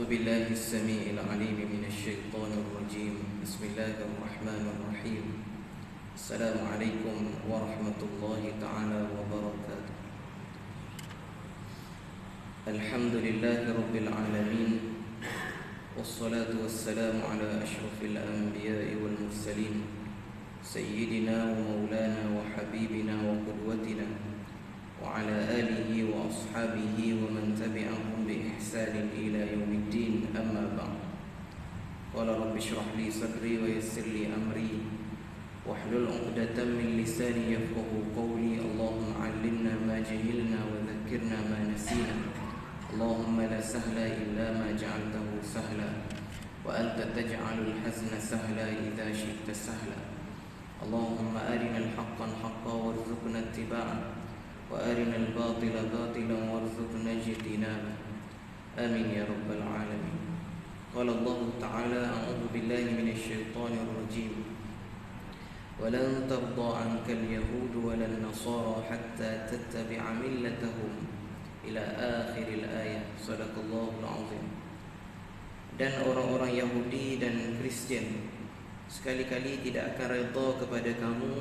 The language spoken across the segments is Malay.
أعوذ بالله السميع العليم من الشيطان الرجيم. بسم الله الرحمن الرحيم. السلام عليكم ورحمة الله تعالى وبركاته. الحمد لله رب العالمين، والصلاة والسلام على أشرف الأنبياء والمرسلين، سيدنا ومولانا وحبيبنا وقدوتنا وعلى آله وأصحابه ومن تبعهم بإحسان إلى يوم الدين. أما بعد، قال رب اشرح لي صدري ويسر لي أمري واحلل عقدة من لساني يفقهوا قولي. اللهم علمنا ما جهلنا وذكرنا ما نسينا. اللهم لا سهل إلا ما جعلته سهلا، وأنت تجعل الحزن سهلا إذا شئت سهلا. اللهم أرنا الحق حقا وارزقنا اتباعه، وأرنا الباطل باطلا وارزقنا اجتنابه. آمين يا رب العالمين. قال الله تعالى: أعوذ بالله من الشيطان الرجيم. ولن ترضى عنك اليهود ولا النصارى حتى تتبع ملتهم إلى آخر الآية. صدق الله العظيم. Dan orang-orang Yahudi dan Kristian sekali-kali tidak akan redha kepada kamu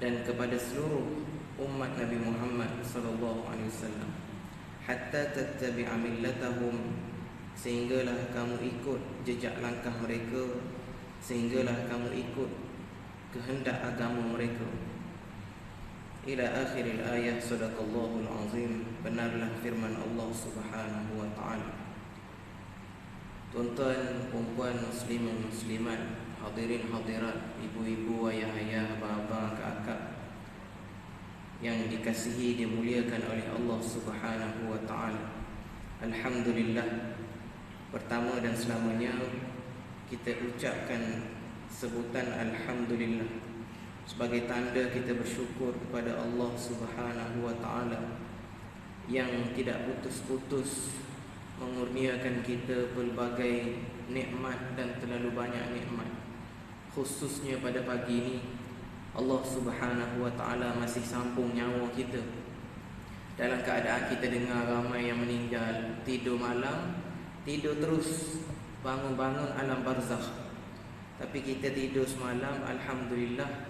dan kepada seluruh umat Nabi Muhammad sallallahu alaihi wasallam, hatta tattabi'a millatahum, sehinggalah kamu ikut jejak langkah mereka, sehinggalah kamu ikut kehendak agama mereka. Ila akhiril ayah. Sadaqallahul azim. Benarlah firman Allah Subhanahu wa taala. Tuan-tuan, puan-puan, muslimin, muslimat, hadirin hadirat, ibu-ibu, ayah-ayah, abang-abang, kakak yang dikasihi, dimuliakan oleh Allah Subhanahu wa taala. Alhamdulillah, pertama dan selamanya kita ucapkan sebutan alhamdulillah sebagai tanda kita bersyukur kepada Allah Subhanahu wa taala yang tidak putus-putus mengurniakan kita pelbagai nikmat dan terlalu banyak nikmat. Khususnya pada pagi ini Allah Subhanahu wa taala masih sambung nyawa kita. Dalam keadaan kita dengar ramai yang meninggal, tidur malam, tidur terus, bangun-bangun alam barzakh. Tapi kita tidur semalam, alhamdulillah,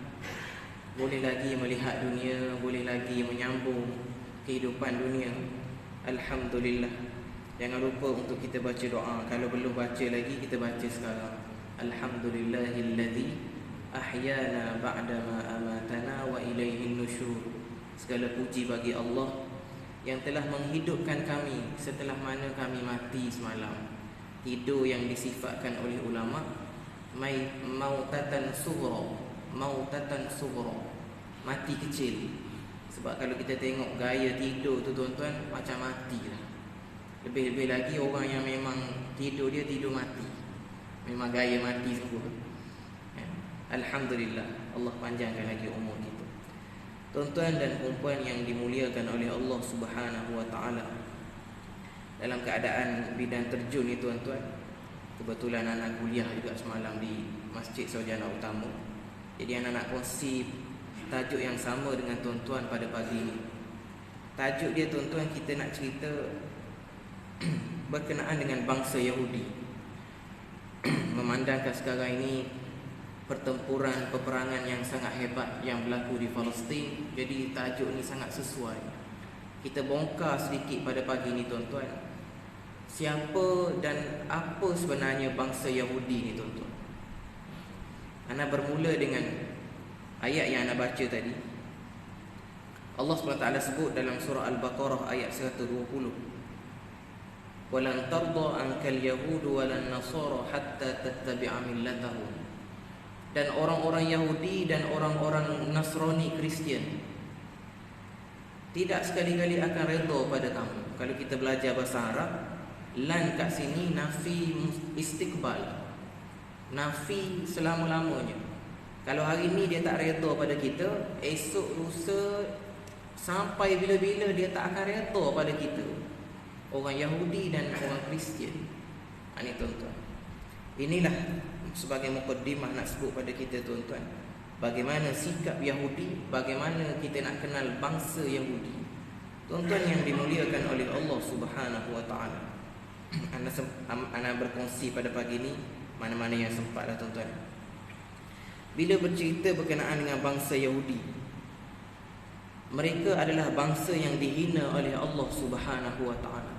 boleh lagi melihat dunia, boleh lagi menyambung kehidupan dunia. Alhamdulillah. Jangan lupa untuk kita baca doa. Kalau belum baca lagi, kita baca sekarang. Alhamdulillahilladzi ahyana ba'dama amatana wa ilaihin nusyur. Segala puji bagi Allah yang telah menghidupkan kami setelah mana kami mati semalam. Tidur yang disifatkan oleh ulama mautatan sughra, mautatan sughra, mati kecil. Sebab kalau kita tengok gaya tidur tu tuan-tuan, macam matilah. Lebih-lebih lagi orang yang memang tidur, dia tidur mati, memang gaya mati sungguh. Alhamdulillah, Allah panjangkan lagi umur kita. Tuan-tuan dan puan-puan yang dimuliakan oleh Allah Subhanahu wa taala, dalam keadaan bidan terjun ni tuan-tuan, kebetulan anak kuliah juga semalam di Masjid Sarjana Utama. Jadi anak-anak kongsi tajuk yang sama dengan tuan-tuan pada pagi ini. Tajuk dia tuan-tuan, kita nak cerita berkenaan dengan bangsa Yahudi. Memandangkan sekarang ini pertempuran, peperangan yang sangat hebat yang berlaku di Palestin, jadi tajuk ni sangat sesuai. Kita bongkar sedikit pada pagi ni tuan-tuan, siapa dan apa sebenarnya bangsa Yahudi ni tuan-tuan. Ana bermula dengan ayat yang ana baca tadi. Allah SWT sebut dalam surah Al-Baqarah ayat 120, walan tarda ankal yahudu walan nasara hatta tattabi'a millatahum. Dan orang-orang Yahudi dan orang-orang Nasrani Kristian tidak sekali-kali akan redha pada kamu. Kalau kita belajar bahasa Arab, lan kat sini nafi istiqbal, nafi selama-lamanya. Kalau hari ni dia tak redha pada kita, esok lusa sampai bila-bila dia tak akan redha pada kita. Orang Yahudi dan orang Kristian. Ini tuan-tuan, inilah sebagai mukaddimah nak sebut pada kita tuan-tuan, bagaimana sikap Yahudi, bagaimana kita nak kenal bangsa Yahudi. Tuan-tuan yang dimuliakan oleh Allah Subhanahu wa taala, Ana berkongsi pada pagi ni mana-mana yang sempat lah tuan-tuan. Bila bercerita berkenaan dengan bangsa Yahudi, mereka adalah bangsa yang dihina oleh Allah Subhanahu wa taala.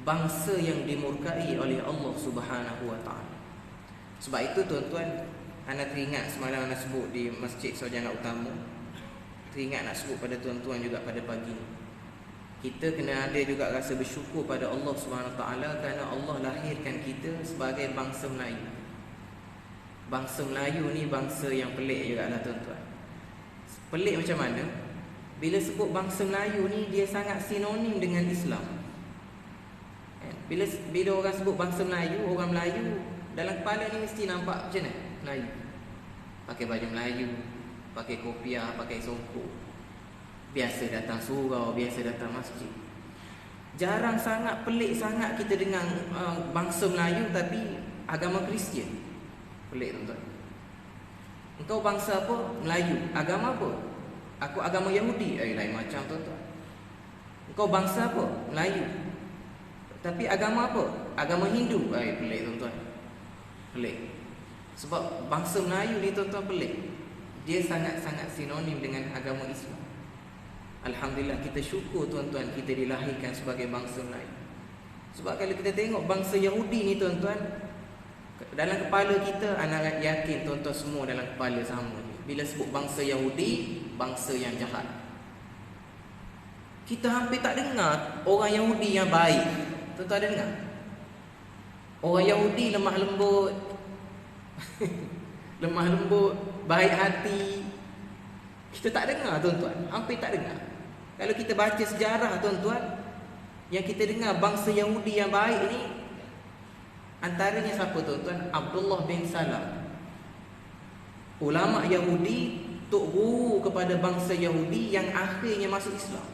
Bangsa yang dimurkai oleh Allah Subhanahu wa taala. Sebab itu tuan-tuan, ana teringat semalam ana sebut di Masjid Sarjana Utama. Teringat nak sebut pada tuan-tuan juga pada pagi ni. Kita kena ada juga rasa bersyukur pada Allah Subhanahu wa taala kerana Allah lahirkan kita sebagai bangsa Melayu. Bangsa Melayu ni bangsa yang pelik juga lah tuan-tuan. Pelik macam mana? Bila sebut bangsa Melayu ni, dia sangat sinonim dengan Islam. Bila orang sebut bangsa Melayu, orang Melayu, dalam kepala ni mesti nampak macam mana? Melayu. Pakai baju Melayu, pakai kopiah, pakai songkok. Biasa datang surau, biasa datang masjid. Jarang sangat, pelik sangat kita dengar bangsa Melayu tapi agama Kristian. Pelik tuan-tuan. Engkau bangsa apa? Melayu. Agama apa? Aku agama Yahudi. Lain macam tuan-tuan. Engkau bangsa apa? Melayu. Tapi agama apa? Agama Hindu. Pelik tuan-tuan. Pelik. Sebab bangsa Melayu ni tuan-tuan pelik. Dia sangat-sangat sinonim dengan agama Islam. Alhamdulillah, kita syukur tuan-tuan kita dilahirkan sebagai bangsa Melayu. Sebab kalau kita tengok bangsa Yahudi ni tuan-tuan, dalam kepala kita, anak yakin tuan-tuan semua dalam kepala sama. Bila sebut bangsa Yahudi, bangsa yang jahat. Kita hampir tak dengar orang Yahudi yang baik. Tuan-tuan ada dengar? Orang Yahudi lemah lembut, lemah lembut, baik hati. Kita tak dengar tuan-tuan, hampir tak dengar. Kalau kita baca sejarah tuan-tuan, yang kita dengar bangsa Yahudi yang baik ni, antaranya siapa tuan-tuan? Abdullah bin Salam. Ulama Yahudi, tok guru kepada bangsa Yahudi yang akhirnya masuk Islam.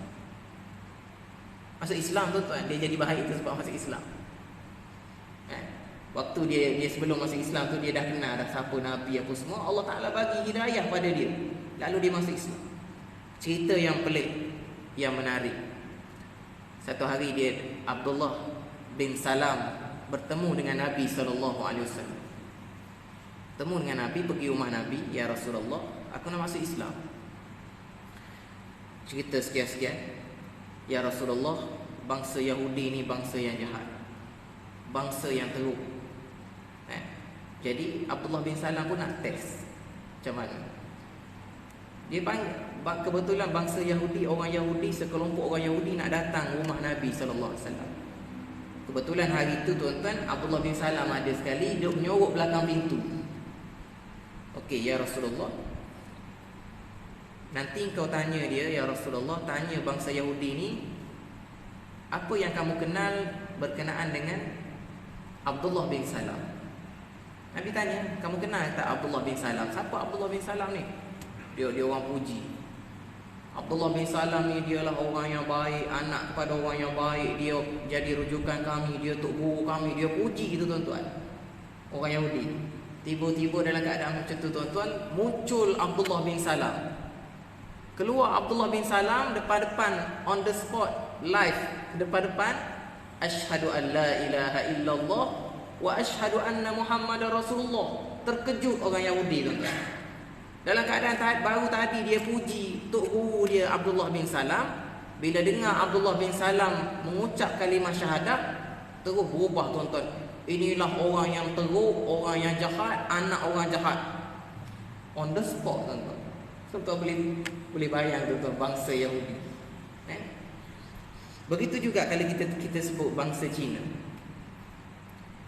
Masuk Islam tuan-tuan, dia jadi baik itu sebab masuk Islam. Waktu dia sebelum masuk Islam tu, dia dah kenal dah siapa Nabi apa semua. Allah Ta'ala bagi hidayah pada dia, lalu dia masuk Islam. Cerita yang pelik, yang menarik. Satu hari dia, Abdullah bin Salam, bertemu dengan Nabi SAW. Bertemu dengan Nabi, pergi rumah Nabi. Ya Rasulullah, aku nak masuk Islam. Cerita sekian-sekian. Ya Rasulullah, bangsa Yahudi ni bangsa yang jahat, bangsa yang teruk. Jadi Abdullah bin Salam pun nak test macam mana. Dia panggil, kebetulan bangsa Yahudi, orang Yahudi, sekelompok orang Yahudi nak datang rumah Nabi SAW. Kebetulan hari itu tuan-tuan, Abdullah bin Salam ada sekali dia menyorok belakang pintu. Okey, ya Rasulullah, nanti kau tanya dia, ya Rasulullah, tanya bangsa Yahudi ni, apa yang kamu kenal berkenaan dengan Abdullah bin Salam? Nabi tanya, kamu kenal tak Abdullah bin Salam? Siapa Abdullah bin Salam ni? Dia orang puji. Abdullah bin Salam ni dialah orang yang baik, anak kepada orang yang baik, dia jadi rujukan kami, dia tok guru kami, dia puji gitu tuan-tuan. Orang Yahudi. Tiba-tiba dalam keadaan macam tu tuan-tuan, muncul Abdullah bin Salam. Keluar Abdullah bin Salam depan-depan, on the spot, live, depan-depan, asyhadu an la ilaha illallah wa asyhadu anna Muhammadar Rasulullah. Terkejut orang Yahudi tuan-tuan. Dalam keadaan baru tadi dia puji tok guru dia Abdullah bin Salam. Bila dengar Abdullah bin Salam mengucap kalimah syahadat, terus berubah tuan-tuan. Inilah orang yang teruk, orang yang jahat, anak orang jahat. On the spot tuan-tuan. Tuan-tuan boleh bayang tuan-tuan bangsa Yahudi. Begitu juga kalau kita sebut bangsa Cina.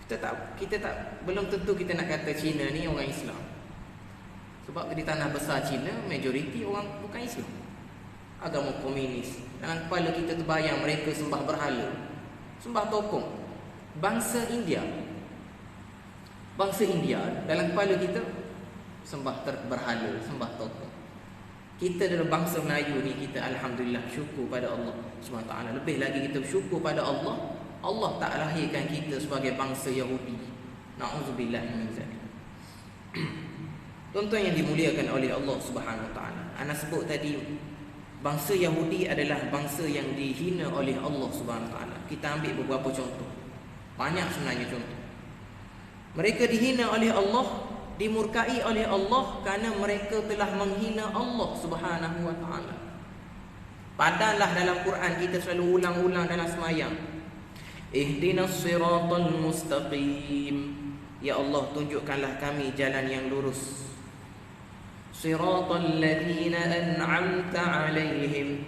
Kita tak belum tentu kita nak kata Cina ni orang Islam. Sebab di tanah besar Cina, majoriti orang bukan Islam, agama komunis. Dalam kepala kita terbayang mereka sembah berhala, sembah tokong. Bangsa India dalam kepala kita sembah berhala, sembah tokong. Kita dalam bangsa Melayu ni, kita alhamdulillah syukur pada Allah SWT. Lebih lagi kita bersyukur pada Allah, Allah tak lahirkan kita sebagai bangsa Yahudi. Na'udzubillah min zalik. Tuan-tuan yang dimuliakan oleh Allah Subhanahu Wa Taala, ana sebut tadi Bangsa Yahudi adalah bangsa yang dihina oleh Allah Subhanahu Wa Taala. Kita ambil beberapa contoh. Banyak sebenarnya contoh. Mereka dihina oleh Allah, dimurkai oleh Allah kerana mereka telah menghina Allah Subhanahu Wa Taala. Padahal dalam Quran kita selalu ulang-ulang dalam semayang. Ihdinas siratal mustaqim. Ya Allah, tunjukkanlah kami jalan yang lurus. Siratal ladzina an'amta 'alaihim.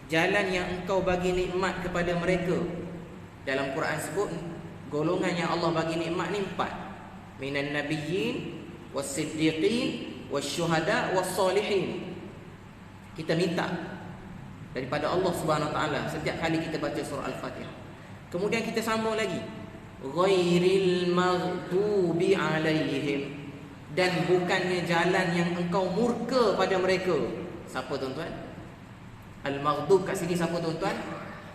Jalan yang engkau bagi nikmat kepada mereka. Dalam Quran sebut golongan yang Allah bagi nikmat ni 4. Minan nabiyyin was-siddiqin wasyuhada was-solihin. Kita minta daripada Allah Subhanahu Wa Taala setiap kali kita baca surah Al-Fatihah. Kemudian kita sambung lagi, ghairil maghdubi 'alaihim, dan bukannya jalan yang engkau murka pada mereka. Siapa tuan-tuan? Al-maghdub kat sini siapa tuan-tuan?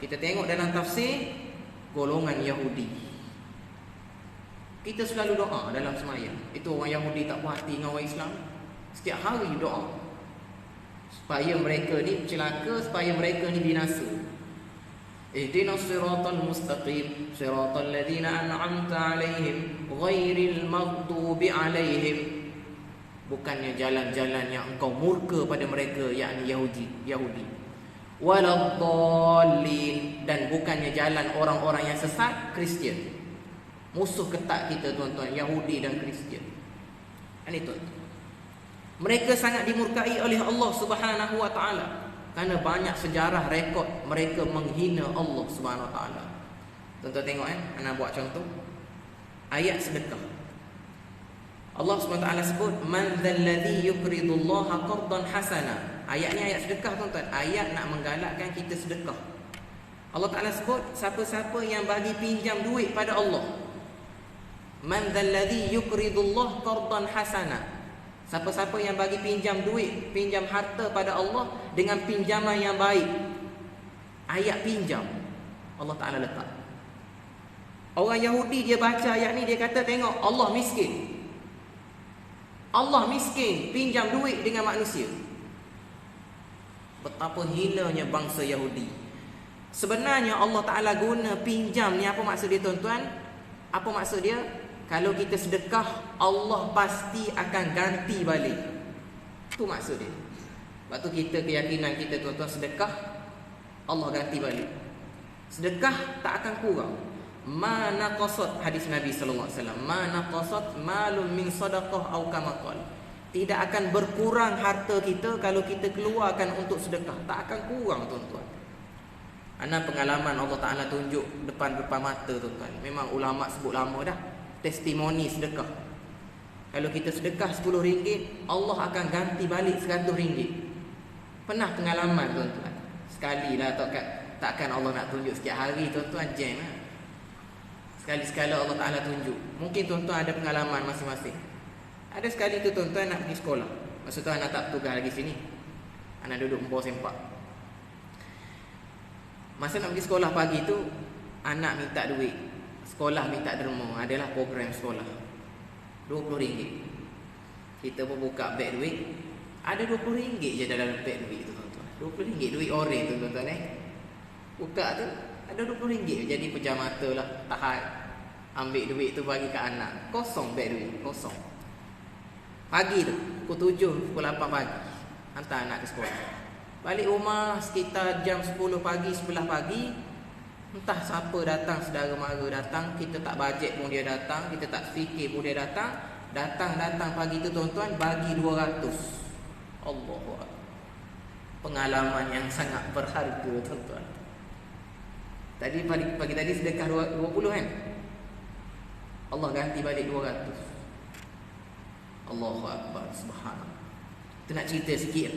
Kita tengok dalam tafsir, golongan Yahudi. Kita selalu doa dalam sembahyang. Itu orang Yahudi tak puas hati dengan orang Islam. Setiap hari doa supaya mereka ni celaka, supaya mereka ni binasa. Ihdinas siratal mustaqim, siratal ladzina an'amta 'alaihim, ghairil maghdubi 'alaihim. Bukannya jalan-jalan yang engkau murka pada mereka, yakni Yahudi. Waladdallin, dan bukannya jalan orang-orang yang sesat, Kristian. Musuh ketat kita tuan-tuan, Yahudi dan Kristian. Ini tuan-tuan. Mereka sangat dimurkai oleh Allah Subhanahu Wa Taala kerana banyak sejarah rekod mereka menghina Allah Subhanahu Wa Taala. Tuan-tuan tengok ana buat contoh. Ayat sedekah. Allah Subhanahu Wa Taala sebut man dzalladzi yuqridullaha qardan hasana. Ayat ni ayat sedekah tuan-tuan. Ayat nak menggalakkan kita sedekah. Allah Taala sebut siapa-siapa yang bagi pinjam duit pada Allah. Man dzalladzi yuqridullaha qardan hasana. Siapa-siapa yang bagi pinjam duit, pinjam harta pada Allah dengan pinjaman yang baik. Ayat pinjam Allah Ta'ala letak. Orang Yahudi dia baca ayat ni, dia kata tengok Allah miskin. Allah miskin, pinjam duit dengan manusia. Betapa hinanya bangsa Yahudi. Sebenarnya Allah Ta'ala guna pinjam ni, apa maksud dia tuan-tuan? Apa maksud dia? Kalau kita sedekah, Allah pasti akan ganti balik. Itu maksud dia. Sebab tu kita, keyakinan kita tuan-tuan, sedekah Allah ganti balik. Sedekah tak akan kurang. Ma naqasat, hadis Nabi sallallahu alaihi wasallam, ma naqasat malun min sadaqah au kama qala. Tidak akan berkurang harta kita kalau kita keluarkan untuk sedekah. Tak akan kurang tuan-tuan. Ana pengalaman Allah Taala tunjuk depan mata tuan-tuan. Memang ulama sebut lama dah. Testimoni sedekah. Kalau kita sedekah RM10, Allah akan ganti balik RM100. Pernah pengalaman tuan-tuan? Sekali lah, takkan Allah nak tunjuk setiap hari tuan-tuan, jam lah. Sekali-sekala Allah Ta'ala tunjuk. Mungkin tuan-tuan ada pengalaman masing-masing. Ada sekali tu tuan-tuan nak pergi sekolah. Masa tu anak tak tugas lagi sini, anak duduk membawa sempak. Masa nak pergi sekolah pagi tu, anak minta duit. Sekolah minta derma, adalah program sekolah. RM20. Kita pun buka beg duit, ada RM20 je dalam beg duit tu tuan-tuan. RM20 duit orang tu tuan-tuan Buka tu ada RM20. Jadi pejam mata lah, tahan. Ambil duit tu bagi ke anak. Kosong beg duit, kosong. Pagi tu pukul 7, pukul 8 pagi, hantar anak ke sekolah. Balik rumah sekitar jam 10 pagi, 11 pagi. Entah siapa datang, saudara mara datang, kita tak bajet pun dia datang, kita tak fikir pun dia datang. Datang pagi tu tuan-tuan, bagi 200. Allahu Akbar. Pengalaman yang sangat berharga tuan-tuan. Tadi pagi tadi sedekah 20 kan? Allah ganti balik 200. Allahu Akbar, subhanallah. Itu nak cerita sikit.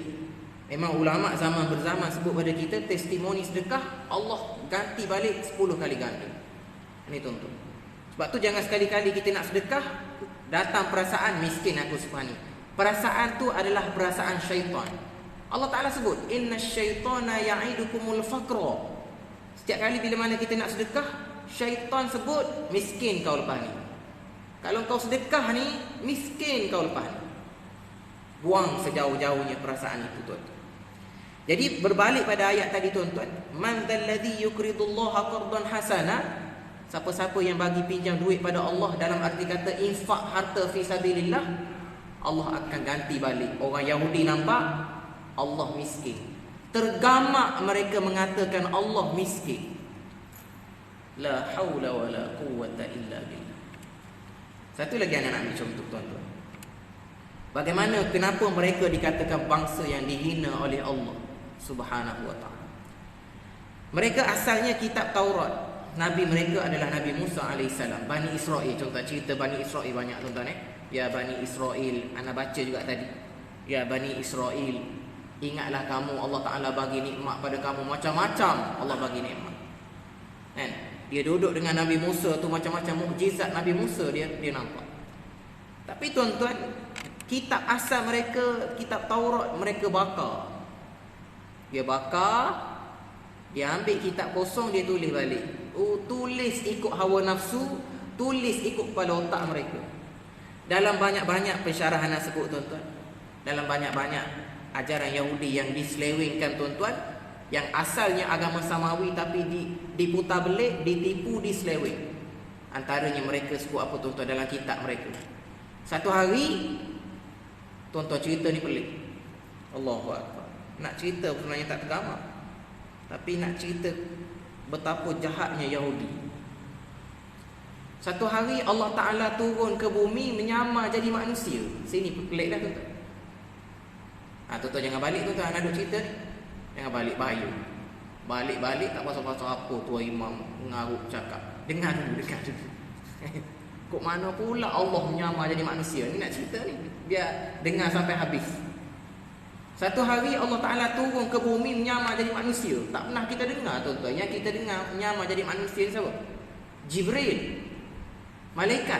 Memang ulama zaman berzaman sebut pada kita, testimoni sedekah Allah ganti balik 10 kali ganda. Ini tuan-tuan. Sebab tu jangan sekali-kali kita nak sedekah datang perasaan miskin aku sepanjang. Perasaan tu adalah perasaan syaitan. Allah Ta'ala sebut, inna syaitana ya'idukumul faqra. Setiap kali bila mana kita nak sedekah, syaitan sebut miskin kau lepas ni. Kalau kau sedekah ni, miskin kau lepas ni. Buang sejauh-jauhnya perasaan itu tuan-tuan. Jadi berbalik pada ayat tadi tuan-tuan, man dzalladzi yuqridullaha qardan hasana, siapa-siapa yang bagi pinjam duit pada Allah, dalam arti kata infak harta fi sabilillah, Allah akan ganti balik. Orang Yahudi nampak Allah miskin, tergamak mereka mengatakan Allah miskin. La haula wala quwwata illa billah. Satu lagi anak nak ambil contoh tuan-tuan. Bagaimana, kenapa mereka dikatakan bangsa yang dihina oleh Allah Subhanahu wa ta'ala. Mereka asalnya kitab Taurat, nabi mereka adalah Nabi Musa AS, Bani Israel. Contoh cerita Bani Israel banyak tuan-tuan Ya Bani Israel, anda baca juga tadi. Ya Bani Israel, ingatlah kamu Allah Ta'ala bagi nikmat pada kamu, macam-macam Allah bagi nikmat kan? Dia duduk dengan Nabi Musa tu, macam-macam mukjizat Nabi Musa dia nampak. Tapi tuan-tuan, kitab asal mereka, kitab Taurat, mereka bakar. Dia bakar, dia ambil kitab kosong, dia tulis balik. Tulis ikut hawa nafsu, tulis ikut kepala otak mereka. Dalam banyak-banyak pensyarahan nak sebut tuan-tuan, dalam banyak-banyak ajaran Yahudi yang diselewengkan tuan-tuan, yang asalnya agama samawi tapi diputar belik, ditipu, diseleweng. Antaranya mereka sebut apa tuan-tuan dalam kitab mereka. Satu hari, tuan-tuan cerita ni pelik. Allahu Akbar. Nak cerita sebenarnya tak tergamak, tapi nak cerita betapa jahatnya Yahudi. Satu hari Allah Ta'ala turun ke bumi menyamar jadi manusia. Sini pelik dah tuan-tuan. Tuan-tuan jangan balik tuan-tuan, nak duk cerita ni. Jangan balik bahaya. Balik-balik tak pasal-pasal apa tua imam mengarut cakap. Dengar dulu. Kok mana pula Allah menyamar jadi manusia? Ni nak cerita ni, biar dengar sampai habis. Satu hari Allah Ta'ala turun ke bumi menyamar jadi manusia. Tak pernah kita dengar tuan-tuan. Yang kita dengar menyamar jadi manusia siapa? Jibril, malaikat.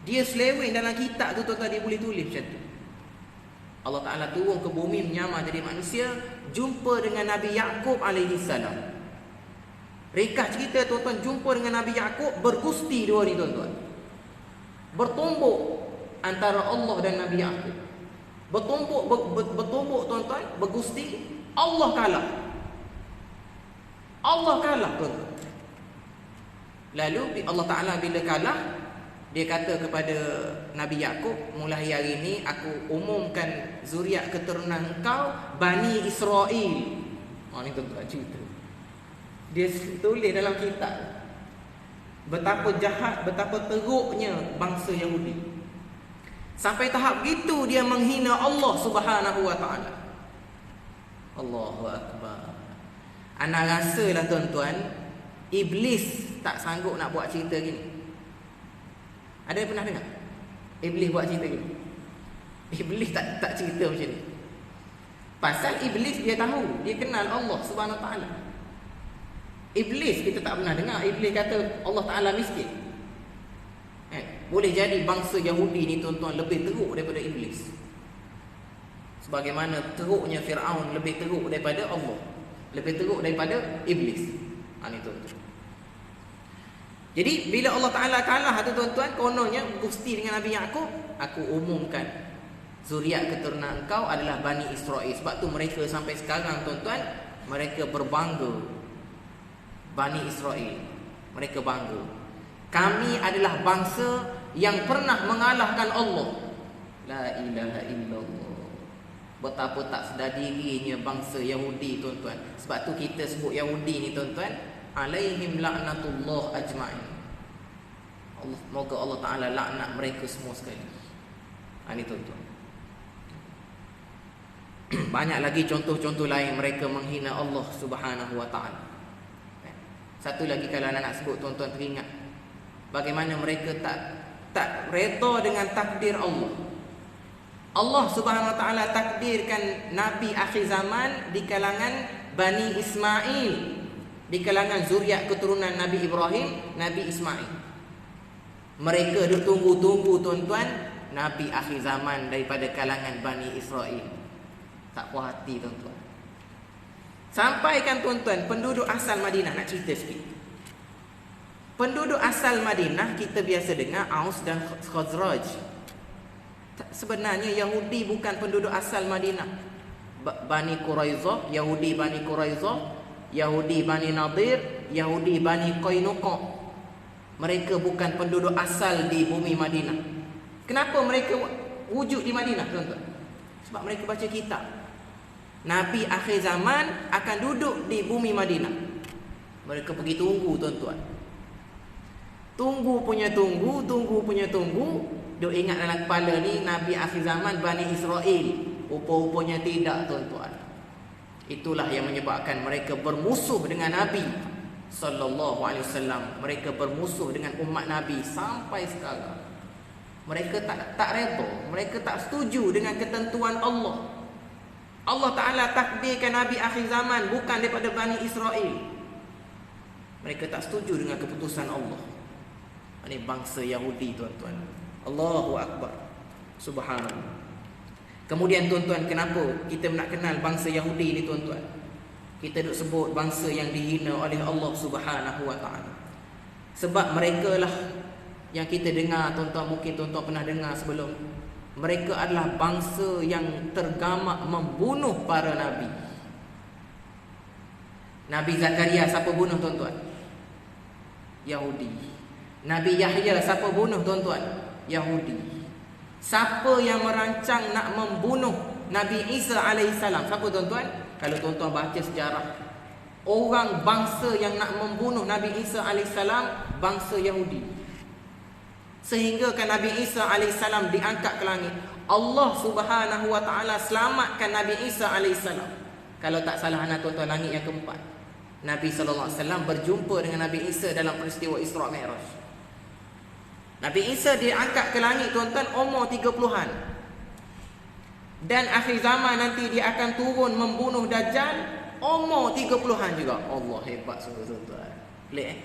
Dia seleweng dalam kitab tu tuan-tuan, dia boleh tulis macam tu. Allah Ta'ala turun ke bumi menyamar jadi manusia, jumpa dengan Nabi Yaqub alaihissalam. Ringkas cerita tuan-tuan, jumpa dengan Nabi Yaqub, bergusti dua ni tuan-tuan. Bertumbuk antara Allah dan Nabi Yaqub. Bertumbuk tuan-tuan, bergusti. Allah kalah. Allah kalah tuan-tuan. Lalu Allah Ta'ala bila kalah, dia kata kepada Nabi Yaqub, mulai hari ini aku umumkan zuriat keturunan engkau Bani Israel. Ni tuan-tuan cerita. Dia tulis dalam kitab betapa jahat, betapa teruknya bangsa Yahudi. Sampai tahap gitu dia menghina Allah Subhanahu wa ta'ala. Allahu Akbar. Ana rasalah tuan-tuan, Iblis tak sanggup nak buat cerita gini. Ada yang pernah dengar Iblis buat cerita gini? Iblis tak cerita macam ni. Pasal Iblis dia tahu, dia kenal Allah Subhanahu wa ta'ala. Iblis kita tak pernah dengar Iblis kata Allah Ta'ala miskin. Boleh jadi bangsa Yahudi ni tuan-tuan lebih teruk daripada Iblis. Sebagaimana teruknya Fir'aun lebih teruk daripada Allah, lebih teruk daripada Iblis. Ni tuan-tuan. Jadi bila Allah Ta'ala kalah tu tuan-tuan, kononnya gusti dengan Nabi Yaqub, aku umumkan zuriat keturunan engkau adalah Bani Israel. Sebab tu mereka sampai sekarang tuan-tuan, mereka berbangga. Bani Israel, mereka bangga, kami adalah bangsa yang pernah mengalahkan Allah. La ilaha illallah. Betapa tak sedar dirinya bangsa Yahudi tuan-tuan. Sebab tu kita sebut Yahudi ni tuan-tuan, alaihim laknatullah ajma'in. Moga Allah Ta'ala laknat mereka semua sekali. Ini tuan-tuan. Banyak lagi contoh-contoh lain mereka menghina Allah Subhanahu wa ta'ala. Satu lagi kalau anak nak sebut tuan-tuan teringat bagaimana mereka tak reda dengan takdir Allah. Allah Subhanahu wa ta'ala takdirkan Nabi akhir zaman di kalangan Bani Ismail, di kalangan zuriat keturunan Nabi Ibrahim, Nabi Ismail. Mereka ditunggu-tunggu tuan-tuan Nabi akhir zaman daripada kalangan Bani Israel. Tak puas hati tuan-tuan. Sampaikan tuan-tuan penduduk asal Madinah, nak cerita sikit. Penduduk asal Madinah kita biasa dengar Aus dan Khazraj. Sebenarnya Yahudi bukan penduduk asal Madinah. Bani Quraizah, Yahudi Bani Quraizah, Yahudi Bani Nadir, Yahudi Bani Qainuqa. Mereka bukan penduduk asal di bumi Madinah. Kenapa mereka wujud di Madinah, tuan-tuan? Sebab mereka baca kitab. Nabi akhir zaman akan duduk di bumi Madinah. Mereka pergi tunggu, tuan-tuan. Tunggu punya tunggu. Duk ingat dalam kepala ni Nabi akhir zaman Bani Israel. Rupa-rupanya tidak, tuan-tuan. Itulah yang menyebabkan mereka bermusuh dengan Nabi sallallahu alaihi wasallam. Mereka bermusuh dengan umat Nabi sampai sekarang. Mereka tak redha, mereka tak setuju dengan ketentuan Allah. Allah Ta'ala takdirkan Nabi akhir zaman bukan daripada Bani Israel. Mereka tak setuju dengan keputusan Allah. Ini bangsa Yahudi, tuan-tuan. Allahu Akbar. Subhanallah. Kemudian, tuan-tuan, kenapa kita nak kenal bangsa Yahudi ni, tuan-tuan? Kita duk sebut bangsa yang dihina oleh Allah Subhanahu Wa Ta'ala. Sebab mereka lah yang kita dengar, tuan-tuan, mungkin tuan-tuan pernah dengar sebelum. Mereka adalah bangsa yang tergamak membunuh para Nabi. Nabi Zakaria siapa bunuh, tuan-tuan? Yahudi. Nabi Yahya siapa bunuh, tuan-tuan? Yahudi. Siapa yang merancang nak membunuh Nabi Isa alaihissalam? Siapa, tuan-tuan? Kalau tuan-tuan baca sejarah, orang bangsa yang nak membunuh Nabi Isa alaihissalam bangsa Yahudi. Sehingga kan Nabi Isa alaihissalam diangkat ke langit. Allah Subhanahu Wa Ta'ala selamatkan Nabi Isa alaihissalam. Kalau tak salah anak, tuan-tuan, langit yang keempat. Nabi sallallahu alaihi wasallam berjumpa dengan Nabi Isa dalam peristiwa Isra Mi'raj. Nabi Isa diangkat ke langit, tuan-tuan, umur 30-an. Dan akhir zaman nanti dia akan turun membunuh Dajjal, umur 30-an juga. Allah hebat sungguh, tuan-tuan. Pelik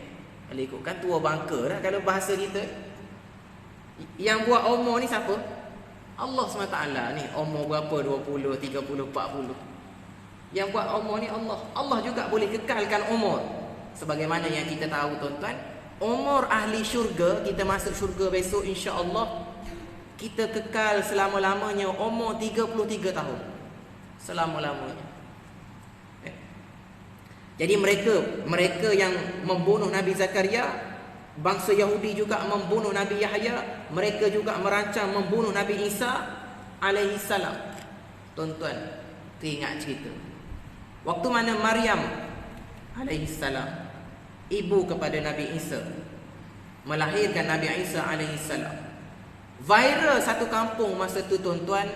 Kalau ikutkan tua bangka dah kalau bahasa kita. Yang buat umur ni siapa? Allah SWT ni. Umur berapa? 20, 30, 40. Yang buat umur ni Allah. Allah juga boleh kekalkan umur. Sebagaimana yang kita tahu, tuan-tuan, umur ahli syurga, kita masuk syurga besok insya-Allah, kita kekal selama-lamanya umur 33 tahun. Selama-lamanya. Jadi mereka yang membunuh Nabi Zakaria, bangsa Yahudi juga membunuh Nabi Yahya, mereka juga merancang membunuh Nabi Isa alaihissalam. Tuan-tuan, teringat cerita. Waktu mana Maryam alaihissalam, ibu kepada Nabi Isa, melahirkan Nabi Isa alaihissalam, viral satu kampung masa tu, tuan-tuan,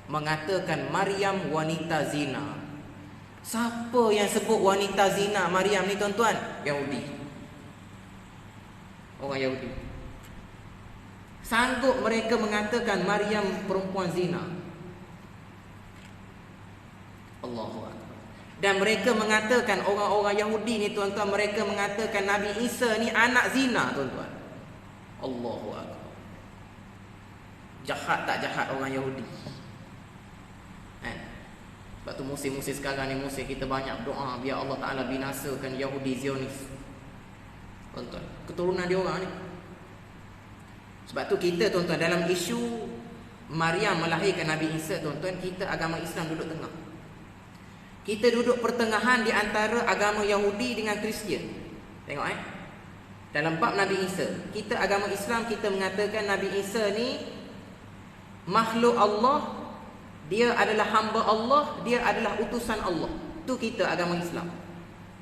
mengatakan Maryam wanita zina. Siapa yang sebut wanita zina Maryam ni, tuan-tuan? Yahudi. Orang Yahudi. Sanggup mereka mengatakan Maryam perempuan zina. Allahu Akbar. Dan mereka mengatakan, orang-orang Yahudi ni, tuan-tuan, mereka mengatakan Nabi Isa ni anak zina, tuan-tuan. Allahu Akbar. Jahat tak jahat orang Yahudi? Sebab tu musim-musim sekarang ni, musim kita banyak doa biar Allah Ta'ala binasakan Yahudi Zionis, tuan-tuan, keturunan dia orang ni. Sebab tu kita, tuan-tuan, dalam isu Maryam melahirkan Nabi Isa, tuan-tuan, kita agama Islam duduk tengah. Kita duduk pertengahan di antara agama Yahudi dengan Kristian. Tengok dalam bab Nabi Isa, kita agama Islam, kita mengatakan Nabi Isa ni makhluk Allah, dia adalah hamba Allah, dia adalah utusan Allah. Tu kita agama Islam.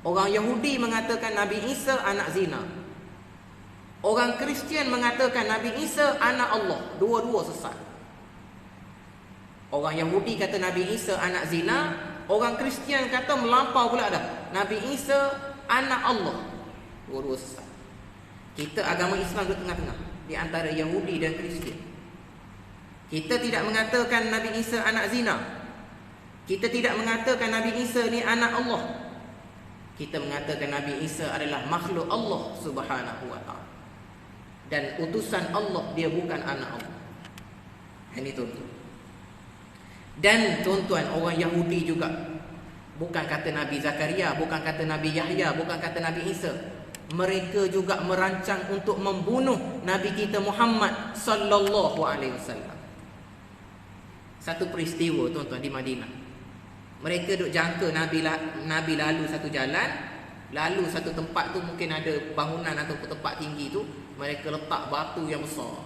Orang Yahudi mengatakan Nabi Isa anak zina. Orang Kristian mengatakan Nabi Isa anak Allah. Dua-dua sesat. Orang Yahudi kata Nabi Isa anak zina, orang Kristian kata melampau pula dah, Nabi Isa anak Allah. Dua-dua sesat. Kita agama Islam duduk tengah-tengah di antara Yahudi dan Kristian. Kita tidak mengatakan Nabi Isa anak zina. Kita tidak mengatakan Nabi Isa ni anak Allah. Kita mengatakan Nabi Isa adalah makhluk Allah Subhanahu Wa Ta'ala, dan utusan Allah, dia bukan anak Allah. Ini tuan-tuan. Dan tuan-tuan, orang Yahudi juga bukan kata Nabi Zakaria, bukan kata Nabi Yahya, bukan kata Nabi Isa. Mereka juga merancang untuk membunuh Nabi kita Muhammad sallallahu alaihi wasallam. Satu peristiwa, tuan-tuan, di Madinah. Mereka duk jangka Nabi lalu satu jalan, lalu satu tempat tu mungkin ada bangunan atau tempat tinggi tu, mereka letak batu yang besar.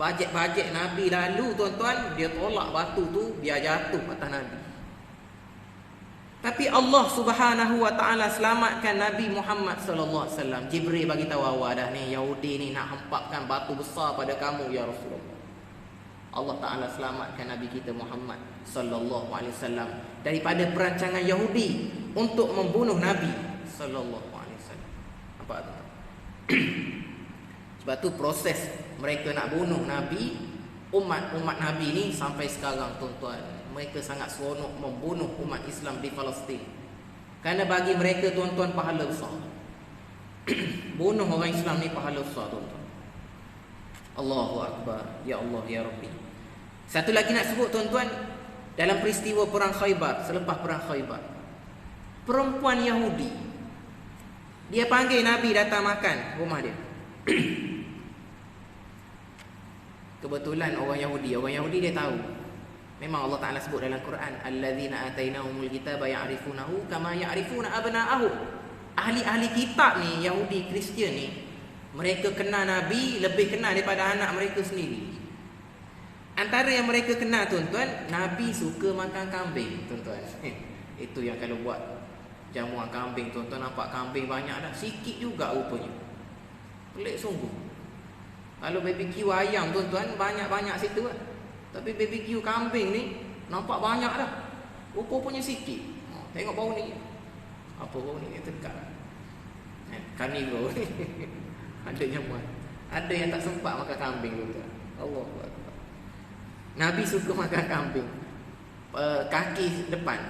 Bajet-bajet Nabi lalu tuan-tuan, dia tolak batu tu biar jatuh atas Nabi. Tapi Allah Subhanahu wa taala selamatkan Nabi Muhammad sallallahu alaihi wasallam. Jibril bagi tahu awak dah ni Yahudi ni nak hempapkan batu besar pada kamu ya Rasulullah. Allah Taala selamatkan Nabi kita Muhammad sallallahu alaihi wasallam daripada perancangan Yahudi untuk membunuh Nabi sallallahu alaihi wasallam. Nampak tak? Sebab tu proses mereka nak bunuh Nabi, umat Nabi ni sampai sekarang tuan-tuan, mereka sangat seronok membunuh umat Islam di Palestin. Kerana bagi mereka tuan-tuan pahala besar. Bunuh orang Islam ni pahala besar tuan-tuan. Allahu Akbar. Ya Allah ya Rabbi. Satu lagi nak sebut tuan-tuan, dalam peristiwa perang Khaybar, selepas perang Khaybar, perempuan Yahudi dia panggil Nabi datang makan rumah dia. Kebetulan orang Yahudi dia tahu. Memang Allah Taala sebut dalam Quran, allazina atainahumul kitaba ya'rifunahu kama ya'rifuna abna'ahum. Ahli-ahli kitab ni, Yahudi Kristian ni, mereka kenal Nabi lebih kenal daripada anak mereka sendiri. Antara yang mereka kenal tuan-tuan, Nabi suka makan kambing tuan-tuan. Itu yang kalau buat jamuan kambing tuan-tuan, nampak kambing banyak dah, sikit juga rupanya. Pelik sungguh. Kalau BBQ ayam tuan-tuan banyak-banyak situ kan. Tapi BBQ kambing ni nampak banyak dah, rupa-rupanya sikit. Tengok bau ni. Apa bau ni tegak. Karnivor ni. Ada jamuan. Ada yang tak sempat makan kambing tuan-tuan. Allahu Akbar. Nabi suka makan kambing. Kaki depan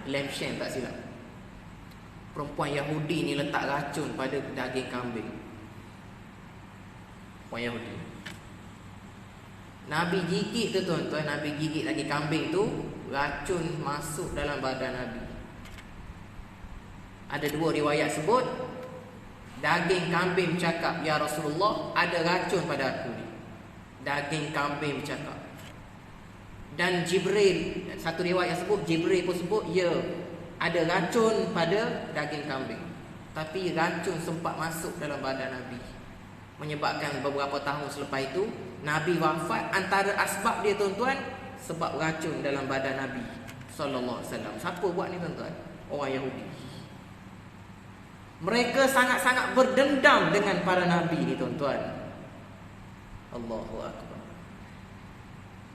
lamb shank tak silap. Perempuan Yahudi ni letak racun pada daging kambing. Perempuan Yahudi. Nabi gigit tu tuan-tuan, Nabi gigit lagi kambing tu, racun masuk dalam badan Nabi. Ada dua riwayat sebut, daging kambing bercakap, ya Rasulullah, ada racun pada aku ni. Daging kambing bercakap. Dan Jibril, satu riwayat sebut, Jibril pun sebut, ya, ada racun pada daging kambing. Tapi racun sempat masuk dalam badan Nabi, menyebabkan beberapa tahun selepas itu Nabi wafat. Antara asbab dia tuan-tuan, sebab racun dalam badan Nabi sallallahu alaihi wasallam. Siapa buat ni tuan-tuan? Orang Yahudi. Mereka sangat-sangat berdendam dengan para nabi ni tuan-tuan. Allahu Akbar.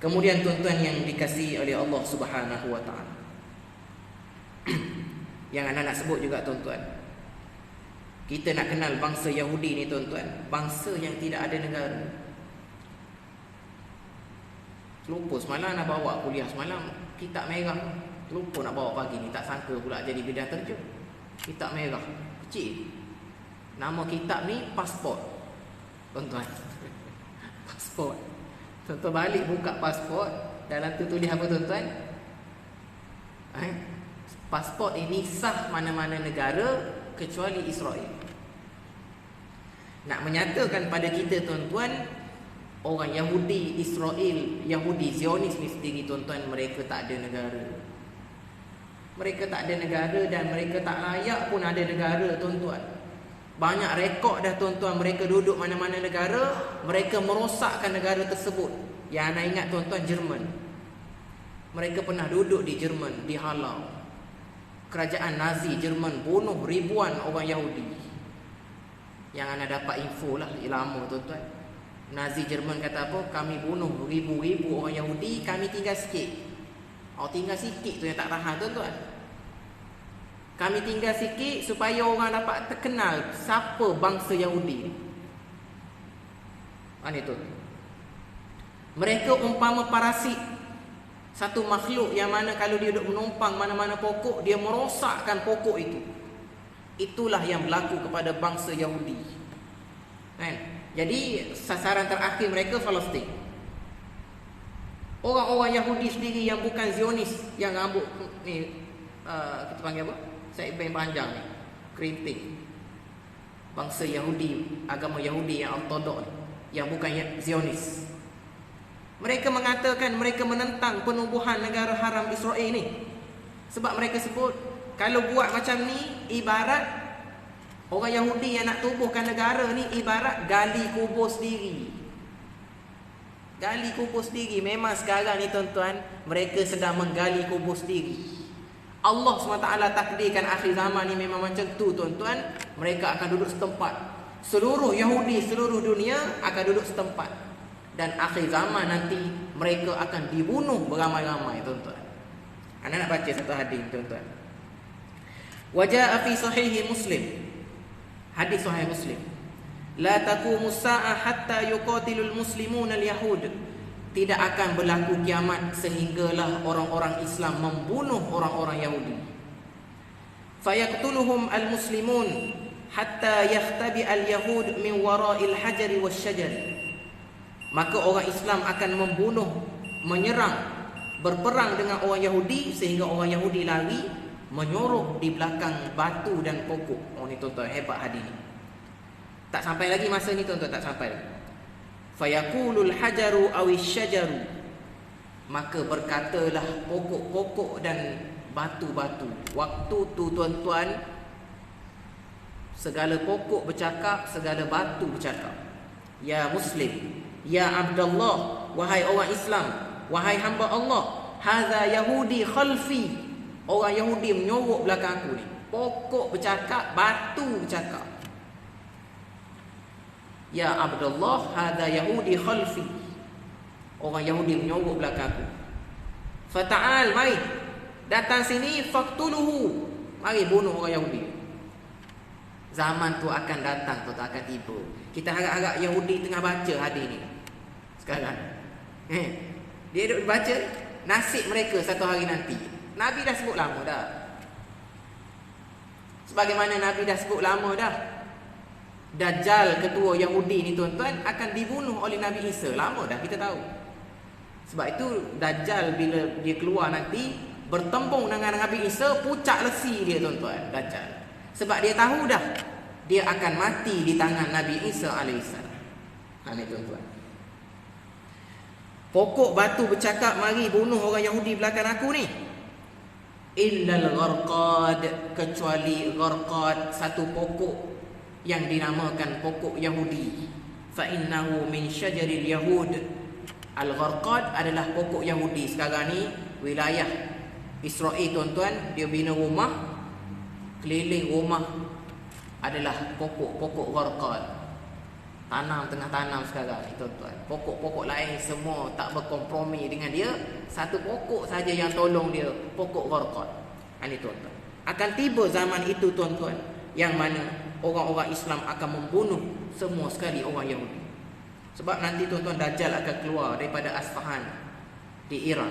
Kemudian tuan-tuan yang dikasihi oleh Allah Subhanahu wa taala, yang anak nak sebut juga tuan-tuan, kita nak kenal bangsa Yahudi ni tuan-tuan, bangsa yang tidak ada negara. Lupa semalam nak bawa kuliah semalam kitab merah, lupa nak bawa pagi ni, tak sangka pula jadi bidang terjun. Kitab merah kecil, nama kitab ni pasport tuan-tuan. Pasport. Tuan-tuan balik buka pasport, dalam tu tulis apa tuan-tuan? Pasport ini sah mana-mana negara kecuali Israel. Nak menyatakan pada kita tuan-tuan, orang Yahudi Israel, Yahudi Zionis ni sendiri tuan-tuan, mereka tak ada negara. Mereka tak ada negara dan mereka tak layak pun ada negara tuan-tuan. Banyak rekod dah tuan-tuan, mereka duduk mana-mana negara, mereka merosakkan negara tersebut. Yang anda ingat tuan-tuan, Jerman. Mereka pernah duduk di Jerman, dihalau. Kerajaan Nazi Jerman bunuh ribuan orang Yahudi. Yang anda dapat info lah, lama tuan-tuan. Nazi Jerman kata apa? Kami bunuh ribu-ribu orang Yahudi, kami tinggal sikit. Tinggal sikit tu yang tak tahan tuan-tuan. Kami tinggal sikit supaya orang dapat terkenal siapa bangsa Yahudi. Ini tu. Mereka umpama parasit, satu makhluk yang mana kalau dia duduk menumpang mana-mana pokok, dia merosakkan pokok itu. Itulah yang berlaku kepada bangsa Yahudi. Kan? Jadi sasaran terakhir mereka Palestin. Orang-orang Yahudi sendiri yang bukan Zionis, yang rambut ni kita panggil apa? Side-band panjang ni, kerinting. Bangsa Yahudi, agama Yahudi yang ortodok, yang bukan Zionis. Mereka mengatakan mereka menentang penubuhan negara haram Israel ni. Sebab mereka sebut kalau buat macam ni ibarat orang Yahudi yang nak tubuhkan negara ni ibarat gali kubur sendiri. Gali kubur sendiri. Memang sekarang ni tuan-tuan, mereka sedang menggali kubur sendiri. Allah SWT takdirkan akhir zaman ni memang macam tu tuan-tuan. Mereka akan duduk setempat. Seluruh Yahudi seluruh dunia akan duduk setempat. Dan akhir zaman nanti mereka akan dibunuh beramai-ramai tuan-tuan. Anda nak baca satu hadis tuan-tuan. Waja'a fi sahih Muslim. Hadis sahih Muslim. La taqumu as-sa'ah hatta yuqatilul muslimun al-yahud. Tidak akan berlaku kiamat sehinggalah orang-orang Islam membunuh orang-orang Yahudi. Fayaqtuluhum al-muslimun hatta yakhtabi al-yahud min wara'il hajari wasy-syajari. Maka orang Islam akan membunuh, menyerang, berperang dengan orang Yahudi sehingga orang Yahudi lari menyorok di belakang batu dan pokok. Oh ni tuan-tuan, hebat hadis ni. Tak sampai lagi masa ni tuan-tuan, tak sampai lagi. Fayaqulul hajaru awisy-syajaru. Maka berkatalah pokok-pokok dan batu-batu. Waktu tu tuan-tuan, segala pokok bercakap, segala batu bercakap. Ya Muslim, ya Abdullah, wahai orang Islam, wahai hamba Allah, hadza Yahudi khalfi. Orang Yahudi menyorok belakang aku ni. Pokok bercakap, batu bercakap. Ya Abdullah, hadza Yahudi khalfi. Orang Yahudi menyorok belakang aku. Fata'al, mari datang sini, faqtuluhu. Mari bunuh orang Yahudi. Zaman tu akan datang, tu akan tiba. Kita harap-harap Yahudi tengah baca hadis ni sekarang. Dia duduk baca nasib mereka satu hari nanti. Nabi dah sebut lama dah. Sebagaimana Nabi dah sebut lama dah. Dajjal ketua Yahudi ni tuan-tuan akan dibunuh oleh Nabi Isa. Lama dah kita tahu. Sebab itu Dajjal bila dia keluar nanti bertembung dengan Nabi Isa, pucak lesi dia tuan-tuan, Dajjal. Sebab dia tahu dah dia akan mati di tangan Nabi Isa AS. Ini tuan-tuan. Pokok batu bercakap, mari bunuh orang Yahudi belakang aku ni. Illal gharqad, kecuali gharqad, satu pokok yang dinamakan pokok Yahudi. Fa innahu min syajaril yahud. Al-gharqad adalah pokok Yahudi. Sekarang ni wilayah Israel tuan-tuan, dia bina rumah, keliling rumah adalah pokok-pokok gharqad. Tanam tengah tanam sekarang ni tuan-tuan. Pokok-pokok lain semua tak berkompromi dengan dia. Satu pokok saja yang tolong dia, pokok gharqad. Ini tuan-tuan. Akan tiba zaman itu tuan-tuan, yang mana orang-orang Islam akan membunuh semua sekali orang Yahudi. Sebab nanti tuan-tuan Dajjal akan keluar daripada Asfahan di Iran.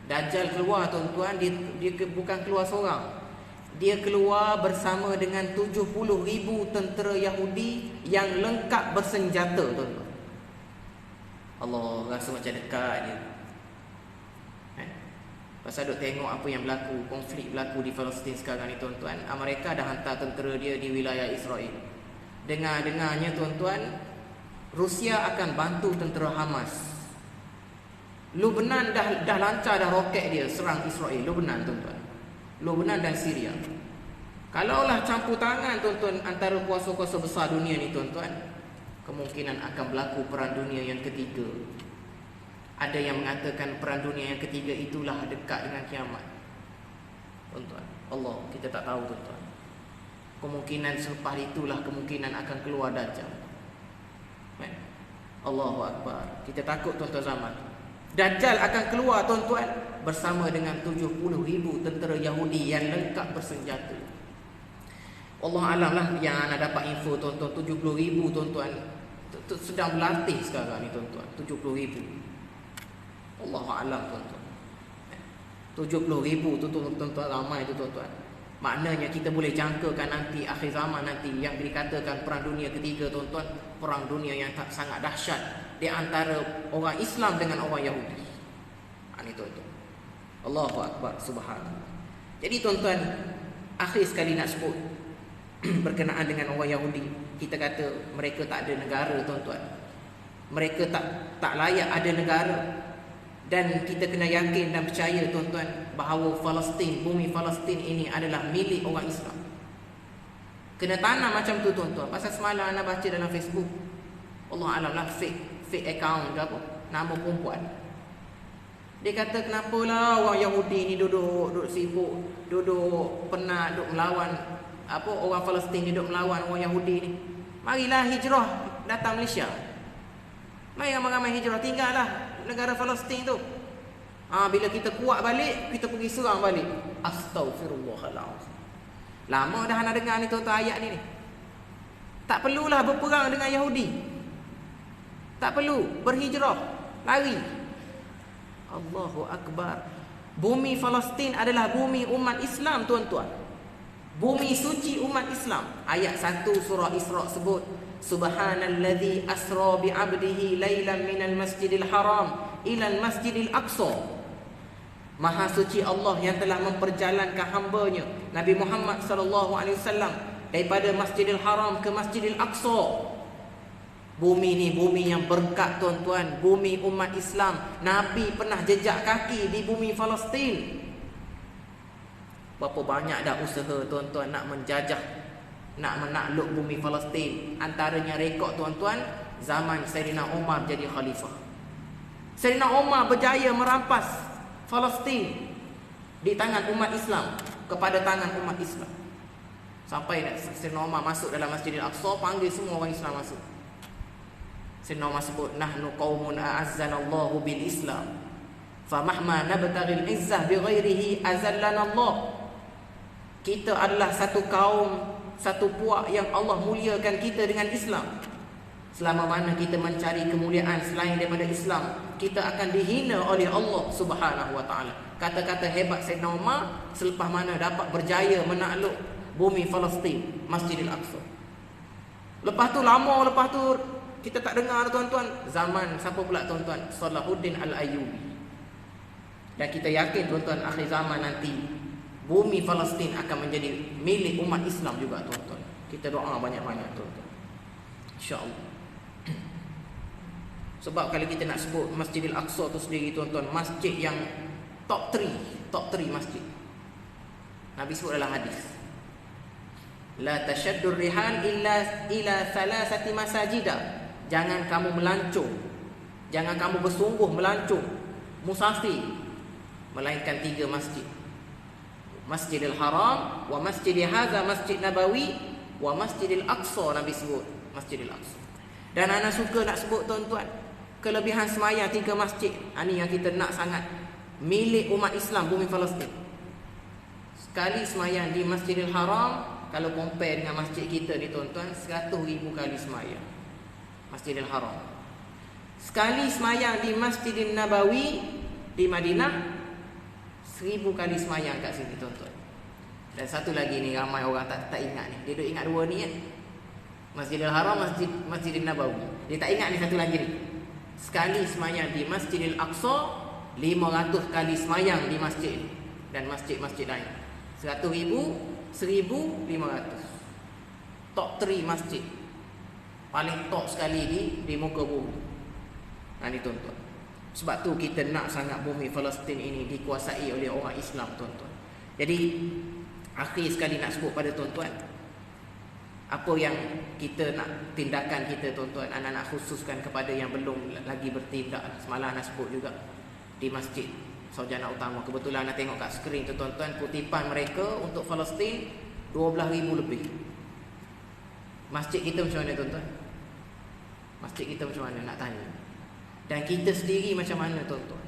Dajjal keluar tuan-tuan, dia bukan keluar seorang. Dia keluar bersama dengan 70,000 tentera Yahudi yang lengkap bersenjata tuan-tuan. Allah rasa macam dekat dia. Pasal duk tengok apa yang berlaku, konflik berlaku di Palestin sekarang ni tuan-tuan. Amerika dah hantar tentera dia di wilayah Israel. Dengar-dengarnya tuan-tuan, Rusia akan bantu tentera Hamas. Lebanon dah lancar dah roket dia serang Israel. Lebanon tuan-tuan, Lebanon dan Syria. Kalaulah campur tangan tuan-tuan antara kuasa-kuasa besar dunia ni tuan-tuan, kemungkinan akan berlaku perang dunia yang ketiga. Ada yang mengatakan perang dunia yang ketiga itulah dekat dengan kiamat. Tuan-tuan, Allah, kita tak tahu tuan-tuan. Kemungkinan selepas itulah kemungkinan akan keluar Dajjal. Allahu Akbar. Kita takut tuan-tuan zaman. Dajjal akan keluar tuan-tuan bersama dengan 70,000 tentera Yahudi yang lengkap bersenjata. Allah alam lah yang anda dapat info tuan-tuan, 70,000 tuan-tuan sedang berlatih sekarang ni tuan-tuan. 70,000. Allah alam tuan-tuan. 70,000 tu tuan-tuan ramai tu tuan-tuan. Maknanya kita boleh jangkakan nanti akhir zaman nanti yang dikatakan perang dunia ketiga tuan-tuan, perang dunia yang tak sangat dahsyat di antara orang Islam dengan orang Yahudi. Ini tuan-tuan. Allahu Akbar, subhanallah. Jadi tuan-tuan, akhir sekali nak sebut berkenaan dengan orang Yahudi. Kita kata mereka tak ada negara tuan-tuan. Mereka tak layak ada negara. Dan kita kena yakin dan percaya tuan-tuan bahawa Palestin, bumi Palestin ini adalah milik orang Islam. Kena tanam macam tu tuan-tuan. Pasal semalam anda baca dalam Facebook, Allah alam lah fake account ke apa, nama perempuan. Dia kata kenapalah orang Yahudi ni duduk sibuk, duduk penat, duduk melawan apa, orang Palestin duduk melawan orang Yahudi ni. Marilah hijrah datang Malaysia. Mari ramai-ramai hijrah, tinggallah negara Palestin tu. Bila kita kuat balik, kita pergi serang balik. Astaghfirullahaladzim. Lama dah anda dengar ni tuan-tuan ayat ni. Tak perlulah berperang dengan Yahudi. Tak perlu berhijrah, lari. Allahu Akbar. Bumi Palestin adalah bumi umat Islam tuan-tuan. Bumi suci umat Islam. Ayat 1 surah Isra sebut, Subhanalladzi asra bi'abdihi laylan minal masjidil haram ilal masjidil aqsa. Maha suci Allah yang telah memperjalankan hamba-Nya Nabi Muhammad SAW daripada Masjidil Haram ke Masjidil Aqsa. Bumi ni bumi yang berkat tuan-tuan, bumi umat Islam. Nabi pernah jejak kaki di bumi Palestin. Berapa banyak dah usaha tuan-tuan nak menjajah, nak menakluk bumi Palestin. Antaranya rekod tuan-tuan zaman Sayyidina Umar jadi khalifah. Sayyidina Umar berjaya merampas Palestin di tangan umat Islam, kepada tangan umat Islam. Sampai Sayyidina Umar masuk dalam Masjidil Aqsa, panggil semua orang Islam masuk. Sayyidina Umar sebut, nahnu qaumun a'azzanallahu bil Islam, famahma nabtaghil izzah bighairihi azallana Allah. Kita adalah satu kaum, satu puak yang Allah muliakan kita dengan Islam. Selama mana kita mencari kemuliaan selain daripada Islam, kita akan dihina oleh Allah Subhanahu wa taala. Kata-kata hebat Sayyidina Umar selepas mana dapat berjaya menakluk bumi Palestin, Masjidil Aqsa. Lepas tu kita tak dengar tuan-tuan, zaman siapa pula tuan-tuan? Salahuddin Al-Ayyubi. Dan kita yakin tuan-tuan akhir zaman nanti bumi Palestin akan menjadi milik umat Islam juga tuan-tuan. Kita doa banyak-banyak tuan-tuan, insya-Allah. Sebab kalau kita nak sebut Masjidil Aqsa tu sendiri tuan-tuan, masjid yang top 3 masjid. Nabi sebut dalam hadis, la tashaddur rihal ila thalathati masajida. Jangan kamu melancong, jangan kamu bersungguh melancong musafir, melainkan 3 masjid. Masjidil Haram, wa Masjidil Hadza Masjid Nabawi, wa Masjidil Aqsa. Nabi sebut Masjidil Aqsa. Dan anak suka nak sebut tuan-tuan kelebihan semaya 3 masjid. Ini yang kita nak sangat, milik umat Islam bumi Palestin. Sekali semayang di Masjidil Haram, kalau compare dengan masjid kita ni tuan-tuan, 100,000 kali semayang Masjidil Haram. Sekali semayang di Masjidil Nabawi di Madinah, 1000 kali semayang kat sini tuan-tuan. Dan satu lagi ni ramai orang tak ingat ni. Dia duk ingat 2 ni kan, Masjidil Haram, Masjidil Nabawi. Dia tak ingat ni satu lagi ni. Sekali semayang di Masjidil Aqsa, 500 kali semayang di masjid dan masjid-masjid lain. 100,000, 1,500. Top 3 masjid, paling top sekali di muka bumi. Ini tuan-tuan. Sebab tu kita nak sangat bumi Palestin ini dikuasai oleh orang Islam tuan-tuan. Jadi akhir sekali nak sebut pada tuan-tuan, apa yang kita nak, tindakan kita tuan-tuan, anak-anak khususkan kepada yang belum lagi bertindak. Semalam nak sebut juga di Masjid Sarjana Utama. Kebetulan nak tengok kat skrin tu tuan-tuan, kutipan mereka untuk Palestin 12,000 lebih. Masjid kita macam mana tuan-tuan? Masjid kita macam mana nak tanya. Dan kita sendiri macam mana tuan-tuan?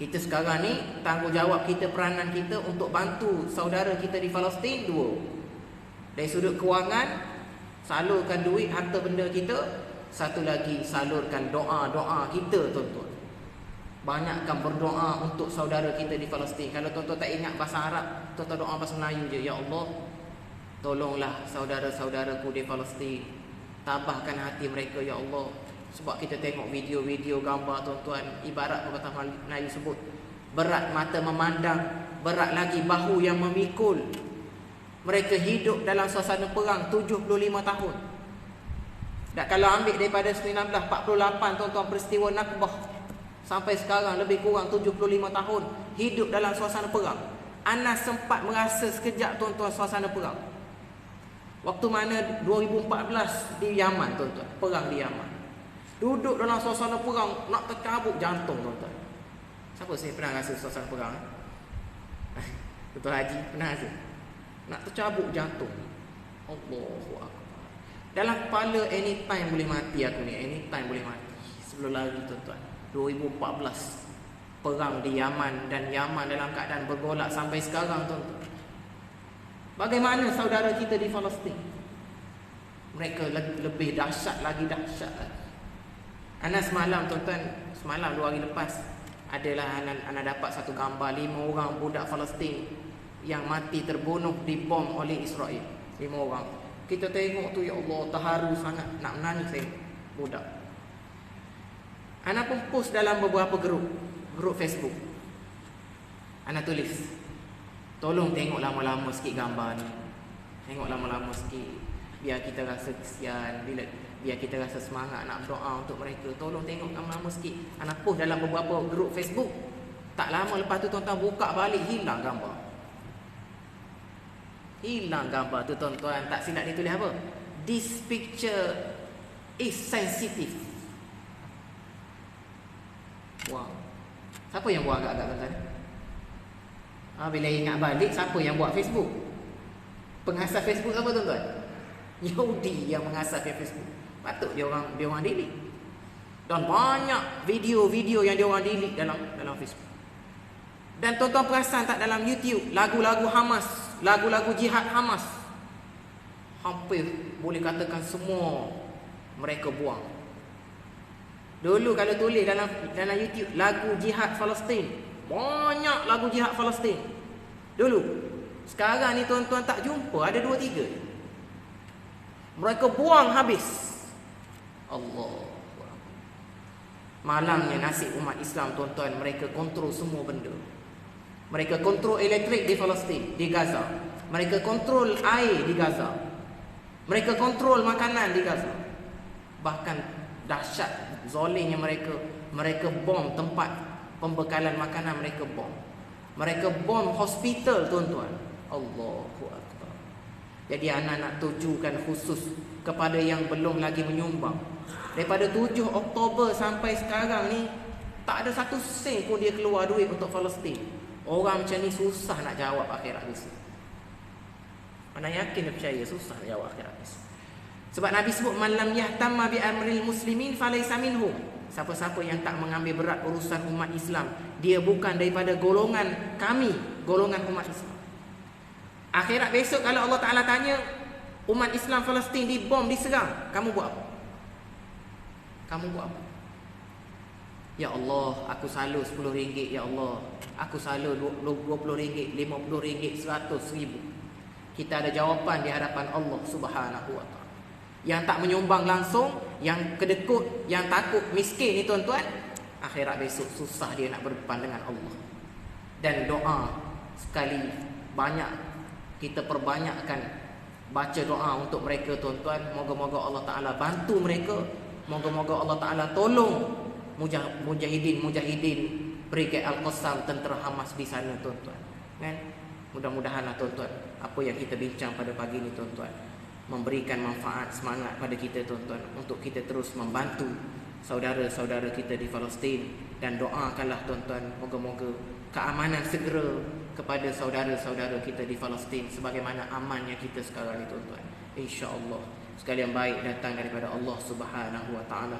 Kita sekarang ni tanggungjawab kita, peranan kita untuk bantu saudara kita di Palestin 2. Dari sudut kewangan, salurkan duit, harta benda kita. Satu lagi, salurkan doa-doa kita tuan-tuan. Banyakkan berdoa untuk saudara kita di Palestin. Kalau tuan-tuan tak ingat bahasa Arab, tuan-tuan doa bahasa Melayu je. Ya Allah, tolonglah saudara-saudaraku di Palestin, tabahkan hati mereka ya Allah. Sebab kita tengok video-video gambar tuan-tuan, ibarat perkataan Melayu sebut, berat mata memandang, berat lagi bahu yang memikul. Mereka hidup dalam suasana perang 75 tahun. Dan kalau ambil daripada 1948 tuan-tuan, peristiwa Nakbah Sampai sekarang lebih kurang 75 tahun hidup dalam suasana perang. Anas sempat merasa sekejap tuan-tuan suasana perang. Waktu mana 2014 di Yaman tuan-tuan, perang di Yaman. Duduk dalam suasana perang nak tercabut jantung tuan-tuan. Siapa saya pernah rasa suasana perang? Betul Haji pernah rasa? Nak tercabut jantung. Allahu Akbar. Dalam kepala anytime boleh mati aku ni, anytime boleh mati. Sebelum lari tuan-tuan, 2014 perang di Yaman, dan Yaman dalam keadaan bergolak sampai sekarang tuan-tuan. Bagaimana saudara kita di Palestin? Mereka lebih dahsyat lagi, dahsyat lagi. Anas semalam tuan-tuan, semalam 2 hari lepas, adalah anak dapat satu gambar 5 orang budak Palestin yang mati terbunuh dibom oleh Israel. 5 orang. Kita tengok tu, ya Allah, terharu sangat, nak menangis saya budak. Anak pun post dalam beberapa grup Facebook. Anak tulis, tolong tengok lama-lama sikit gambar ni. Tengok lama-lama sikit, biar kita rasa kesian, biar kita rasa semangat nak berdoa untuk mereka. Tolong tengok lama-lama sikit. Anak post dalam beberapa grup Facebook. Tak lama lepas tu tuan-tuan buka balik, hilang gambar. Hilang gambar tu tuan-tuan. Tak silap dia tulis apa? This picture is sensitive. Wow. Siapa yang buat agak-agak tuan-tuan? Bila ingat balik, siapa yang buat Facebook? Pengasas Facebook apa tuan-tuan? Yahudi yang mengasas Facebook. Patut dia orang delete. Dan banyak video-video yang dia orang delete dalam Facebook. Dan tuan-tuan perasan tak, dalam YouTube lagu-lagu Hamas, lagu-lagu jihad Hamas, hampir boleh katakan semua mereka buang. Dulu kalau tulis dalam YouTube lagu jihad Palestin, banyak lagu jihad Palestin dulu. Sekarang ni tuan-tuan tak jumpa, ada 2-3. Mereka buang habis. Allah. Malangnya nasib umat Islam tuan-tuan, mereka kontrol semua benda. Mereka kontrol elektrik di Palestin, di Gaza. Mereka kontrol air di Gaza. Mereka kontrol makanan di Gaza. Bahkan dahsyat zalimnya mereka bom tempat pembekalan makanan, mereka bom. Mereka bom hospital tuan-tuan. Allahu Akbar. Jadi anak nak tujukan khusus kepada yang belum lagi menyumbang. Daripada 7 Oktober sampai sekarang ni, tak ada satu sen pun dia keluar duit untuk Palestin. Orang macam ni susah nak jawab akhirat besok. Mana yakin dia percaya, susah nak jawab akhirat besok. Sebab Nabi sebut, man lam yahtamma bi amril muslimin falaysa minhum. Siapa-siapa yang tak mengambil berat urusan umat Islam, dia bukan daripada golongan kami, golongan umat Islam. Akhirat besok kalau Allah Ta'ala tanya, umat Islam Palestin dibom, diserang, kamu buat apa? Kamu buat apa? Ya Allah, aku salur RM10, ya Allah, aku salur RM20, RM50, RM100,000. Kita ada jawapan di hadapan Allah Subhanahu Wa Ta'ala. Yang tak menyumbang langsung, yang kedekut, yang takut miskin ni tuan-tuan, akhirat besok susah dia nak berdepan dengan Allah. Dan doa sekali banyak, kita perbanyakkan baca doa untuk mereka tuan-tuan. Moga-moga Allah Ta'ala bantu mereka. Moga-moga Allah Ta'ala tolong mujahidin Brigade Al-Qassam, tentera Hamas di sana tuan-tuan. Kan? Mudah-mudahanlah tuan-tuan, apa yang kita bincang pada pagi ni tuan-tuan, memberikan manfaat, semangat pada kita tuan-tuan, untuk kita terus membantu saudara-saudara kita di Palestin. Dan doakanlah tuan-tuan, moga-moga keamanan segera kepada saudara-saudara kita di Palestin, sebagaimana amannya kita sekarang ni tuan-tuan. InsyaAllah sekalian baik datang daripada Allah Subhanahu Wa Ta'ala.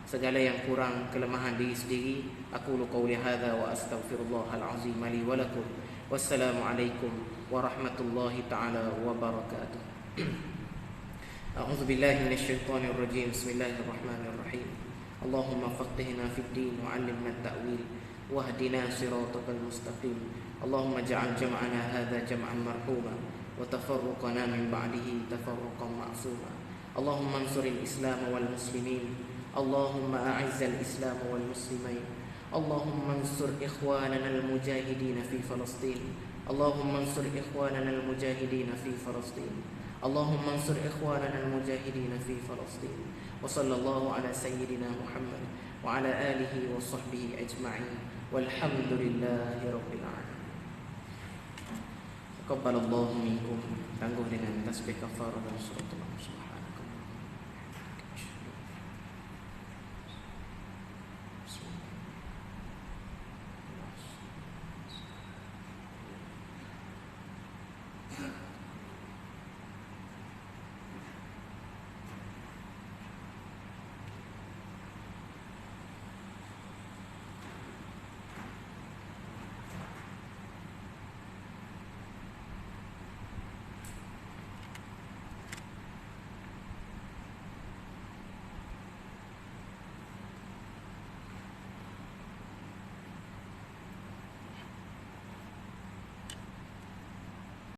Segala yang kurang, kelemahan diri sendiri, aku qauli hadza wa astaghfirullahal azim li wa lakum. Wassalamualaikum warahmatullahi taala wabarakatuh. A'udzu billahi minasyaitonir rajim. Bismillahirrahmanirrahim. Allahumma faqihna fid din wa 'allimna at-ta'wil wahdina siratal mustaqim. Allahumma ja'al jam'ana hadza jam'an marhuma wa tafarruqana min ba'dihi tafarruqan ma'suma. Allahumma ansuril Islam wal muslimin. Allahumma a'izzal Islam wal muslimin. Allahumma ansur ikhwanana al-mujahidin fi Palestin. Allahumma ansur ikhwanana al-mujahidin fi Palestin. Allahumma ansur ikhwanana al-mujahidin fi Palestin. Wa sallallahu ala sayyidina Muhammad wa ala alihi wa sahbihi ajma'in. Walhamdulillahi rabbil alamin. Taqabbalallahu minkum. Tangguh dengan tasbih kafarah dan suratul Al-Subhan.